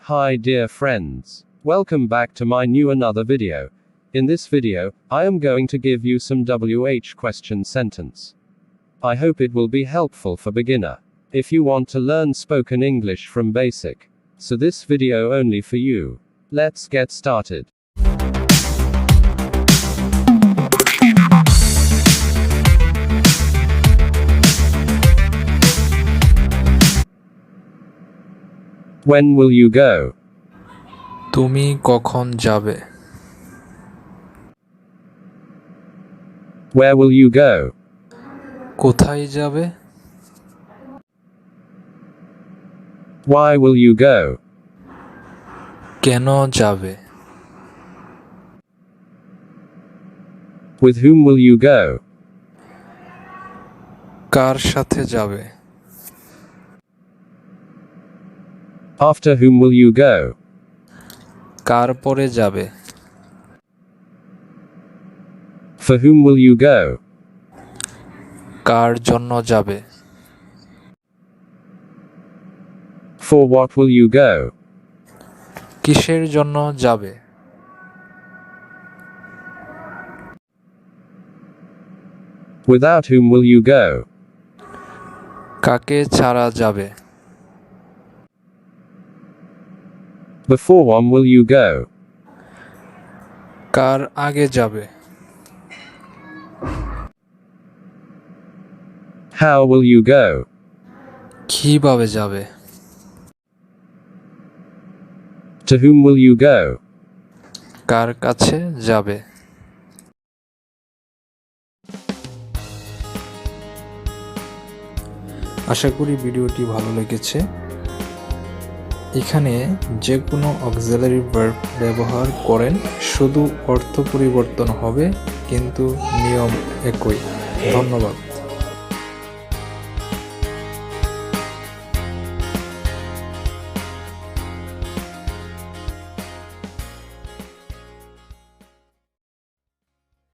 Hi dear friends. Welcome back to my new another video. In this video, I am going to give you some WH question sentence. I hope it will be helpful for beginner. If you want to learn spoken English from basic. So this video only for you. Let's get started. When will you go? তুমি কখন যাবে? Where will you go? কোথায় যাবে? Why will you go? কেন যাবে? With whom will you go? কার সাথে যাবে? After whom will you go? কার পরে যাবে? For whom will you go? কার জন্য যাবে? For what will you go? কিসের জন্য যাবে? Without whom will you go? কাকে ছাড়া যাবে? Before whom will you go? কার আগে যাবে? How will you go? কিভাবে যাবে? To whom will you go? কার কাছে যাবে? আশা করি ভিডিওটি ভালো লেগেছে। এখানে যে কোনো অক্সিলারি ভার্ব ব্যবহার করেন, শুধু অর্থ পরিবর্তন হবে, কিন্তু নিয়ম একই। ধন্যবাদ।